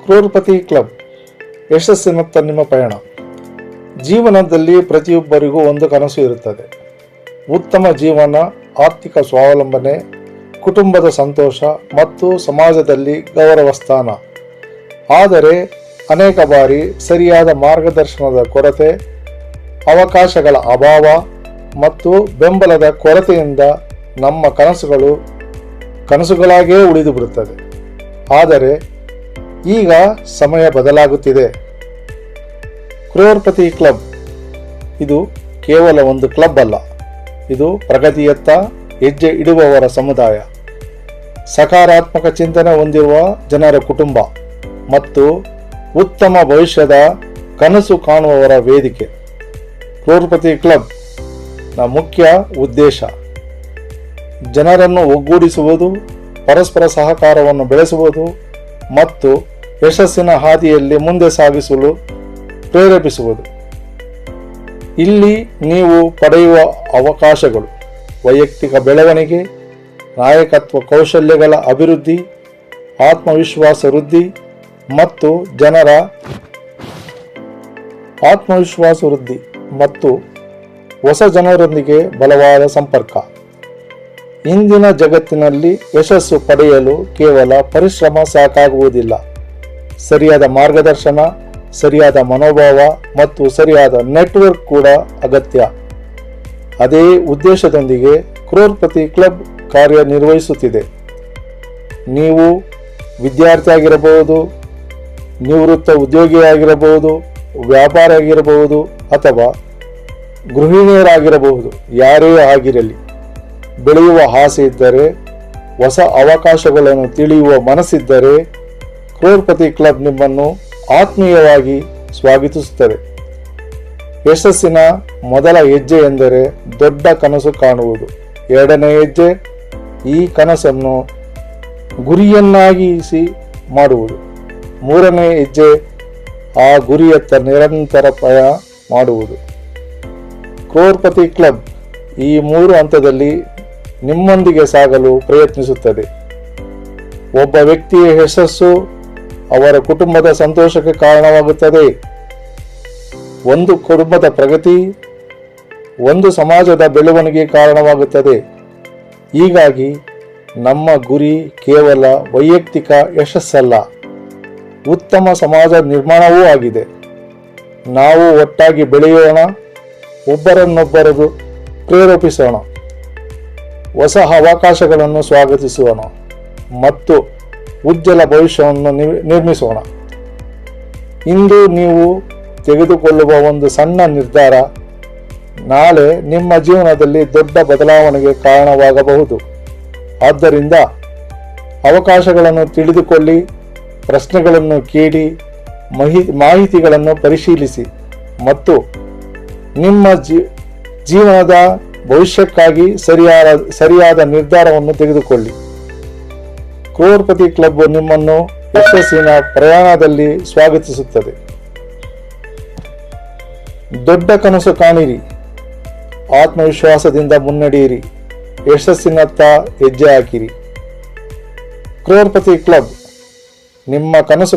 ಕ್ರೋರ್ಪತಿ club ಯಶಸ್ಸಿನತ್ತ ನಿಮ್ಮ ಪಯಣ. ಜೀವನದಲ್ಲಿ ಪ್ರತಿಯೊಬ್ಬರಿಗೂ ಒಂದು ಕನಸು ಇರುತ್ತದೆ. ಉತ್ತಮ ಜೀವನ, ಆರ್ಥಿಕ ಸ್ವಾವಲಂಬನೆ, ಕುಟುಂಬದ ಸಂತೋಷ ಮತ್ತು ಸಮಾಜದಲ್ಲಿ ಗೌರವ ಸ್ಥಾನ. ಆದರೆ ಅನೇಕ ಬಾರಿ ಸರಿಯಾದ ಮಾರ್ಗದರ್ಶನದ ಕೊರತೆ, ಅವಕಾಶಗಳ ಅಭಾವ ಮತ್ತು ಬೆಂಬಲದ ಕೊರತೆಯಿಂದ ನಮ್ಮ ಕನಸುಗಳಾಗೇ ಉಳಿದು ಬಿಡುತ್ತದೆ. ಆದರೆ ಈಗ ಸಮಯ ಬದಲಾಗುತ್ತಿದೆ. ಕ್ರೋರ್ಪತಿ ಕ್ಲಬ್ ಇದು ಕೇವಲ ಒಂದು ಕ್ಲಬ್ ಅಲ್ಲ, ಇದು ಪ್ರಗತಿಯತ್ತ ಹೆಜ್ಜೆ ಇಡುವವರ ಸಮುದಾಯ, ಸಕಾರಾತ್ಮಕ ಚಿಂತನೆ ಹೊಂದಿರುವ ಜನರ ಕುಟುಂಬ ಮತ್ತು ಉತ್ತಮ ಭವಿಷ್ಯದ ಕನಸು ಕಾಣುವವರ ವೇದಿಕೆ. ಕ್ರೋರ್ಪತಿ ಕ್ಲಬ್ ನ ಮುಖ್ಯ ಉದ್ದೇಶ ಜನರನ್ನು ಒಗ್ಗೂಡಿಸುವುದು, ಪರಸ್ಪರ ಸಹಕಾರವನ್ನು ಬೆಳೆಸುವುದು ಮತ್ತು ಯಶಸ್ಸಿನ ಹಾದಿಯಲ್ಲಿ ಮುಂದೆ ಸಾಗಿಸಲು ಪ್ರೇರೇಪಿಸುವುದು. ಇಲ್ಲಿ ನೀವು ಪಡೆಯುವ ಅವಕಾಶಗಳು ವೈಯಕ್ತಿಕ ಬೆಳವಣಿಗೆ, ನಾಯಕತ್ವ ಕೌಶಲ್ಯಗಳ ಅಭಿವೃದ್ಧಿ, ಆತ್ಮವಿಶ್ವಾಸ ವೃದ್ಧಿ ಮತ್ತು ಹೊಸ ಜನರೊಂದಿಗೆ ಬಲವಾದ ಸಂಪರ್ಕ. ಇಂದಿನ ಜಗತ್ತಿನಲ್ಲಿ ಯಶಸ್ಸು ಪಡೆಯಲು ಕೇವಲ ಪರಿಶ್ರಮ ಸಾಕಾಗುವುದಿಲ್ಲ. ಸರಿಯಾದ ಮಾರ್ಗದರ್ಶನ, ಸರಿಯಾದ ಮನೋಭಾವ ಮತ್ತು ಸರಿಯಾದ ನೆಟ್ವರ್ಕ್ ಕೂಡ ಅಗತ್ಯ. ಅದೇ ಉದ್ದೇಶದೊಂದಿಗೆ ಕ್ರೋರ್ಪತಿ ಕ್ಲಬ್ ಕಾರ್ಯನಿರ್ವಹಿಸುತ್ತಿದೆ. ನೀವು ವಿದ್ಯಾರ್ಥಿಯಾಗಿರಬಹುದು, ನಿವೃತ್ತ ಉದ್ಯೋಗಿಯಾಗಿರಬಹುದು, ವ್ಯಾಪಾರ ಆಗಿರಬಹುದು ಅಥವಾ ಗೃಹಿಣಿಯರಾಗಿರಬಹುದು. ಯಾರೇ ಆಗಿರಲಿ, ಬೆಳೆಯುವ ಆಸೆ ಇದ್ದರೆ, ಹೊಸ ಅವಕಾಶಗಳನ್ನು ತಿಳಿಯುವ ಮನಸ್ಸಿದ್ದರೆ ಕ್ರೋರ್ಪತಿ ಕ್ಲಬ್ ನಿಮ್ಮನ್ನು ಆತ್ಮೀಯವಾಗಿ ಸ್ವಾಗತಿಸುತ್ತದೆ. ಯಶಸ್ಸಿನ ಮೊದಲ ಹೆಜ್ಜೆ ಎಂದರೆ ದೊಡ್ಡ ಕನಸು ಕಾಣುವುದು. ಎರಡನೇ ಹೆಜ್ಜೆ ಈ ಕನಸನ್ನು ಗುರಿಯನ್ನಾಗಿಸಿ ಮಾಡುವುದು. ಮೂರನೇ ಹೆಜ್ಜೆ ಆ ಗುರಿಯತ್ತ ನಿರಂತರ ಪ್ರಯಾಣ ಮಾಡುವುದು. ಕ್ರೋರ್ಪತಿ ಕ್ಲಬ್ ಈ 3 ಹಂತದಲ್ಲಿ ನಿಮ್ಮೊಂದಿಗೆ ಸಾಗಲು ಪ್ರಯತ್ನಿಸುತ್ತದೆ. ಒಬ್ಬ ವ್ಯಕ್ತಿಯ ಯಶಸ್ಸು ಅವರ ಕುಟುಂಬದ ಸಂತೋಷಕ್ಕೆ ಕಾರಣವಾಗುತ್ತದೆ. ಒಂದು ಕುಟುಂಬದ ಪ್ರಗತಿ ಒಂದು ಸಮಾಜದ ಬೆಳವಣಿಗೆ ಕಾರಣವಾಗುತ್ತದೆ. ಹೀಗಾಗಿ ನಮ್ಮ ಗುರಿ ಕೇವಲ ವೈಯಕ್ತಿಕ ಯಶಸ್ಸಲ್ಲ, ಉತ್ತಮ ಸಮಾಜ ನಿರ್ಮಾಣವೂ ಆಗಿದೆ. ನಾವು ಒಟ್ಟಾಗಿ ಬೆಳೆಯೋಣ, ಒಬ್ಬರನ್ನೊಬ್ಬರು ಪ್ರೇರೇಪಿಸೋಣ, ಹೊಸ ಅವಕಾಶಗಳನ್ನು ಸ್ವಾಗತಿಸೋಣ ಮತ್ತು ಉಜ್ವಲ ಭವಿಷ್ಯವನ್ನು ನಿರ್ಮಿಸೋಣ. ಇಂದು ನೀವು ತೆಗೆದುಕೊಳ್ಳುವ ಒಂದು ಸಣ್ಣ ನಿರ್ಧಾರ ನಾಳೆ ನಿಮ್ಮ ಜೀವನದಲ್ಲಿ ದೊಡ್ಡ ಬದಲಾವಣೆಗೆ ಕಾರಣವಾಗಬಹುದು. ಆದ್ದರಿಂದ ಅವಕಾಶಗಳನ್ನು ತಿಳಿದುಕೊಳ್ಳಿ, ಪ್ರಶ್ನೆಗಳನ್ನು ಕೇಳಿ, ಮಾಹಿತಿಗಳನ್ನು ಪರಿಶೀಲಿಸಿ ಮತ್ತು ನಿಮ್ಮ ಜೀವನದ ಭವಿಷ್ಯಕ್ಕಾಗಿ ಸರಿಯಾದ ನಿರ್ಧಾರವನ್ನು ತೆಗೆದುಕೊಳ್ಳಿ. ಕ್ರೋರ್ಪತಿ ಕ್ಲಬ್ ನಿಮ್ಮನ್ನು ಯಶಸ್ಸಿನ ಪ್ರಯಾಣದಲ್ಲಿ ಸ್ವಾಗತಿಸುತ್ತದೆ. ದೊಡ್ಡ ಕನಸು ಕಾಣಿರಿ, ಆತ್ಮವಿಶ್ವಾಸದಿಂದ ಮುನ್ನಡೆಯಿರಿ, ಯಶಸ್ಸಿನತ್ತ ಹೆಜ್ಜೆ ಹಾಕಿರಿ. ಕ್ರೋರ್ಪತಿ ಕ್ಲಬ್ ನಿಮ್ಮ ಕನಸು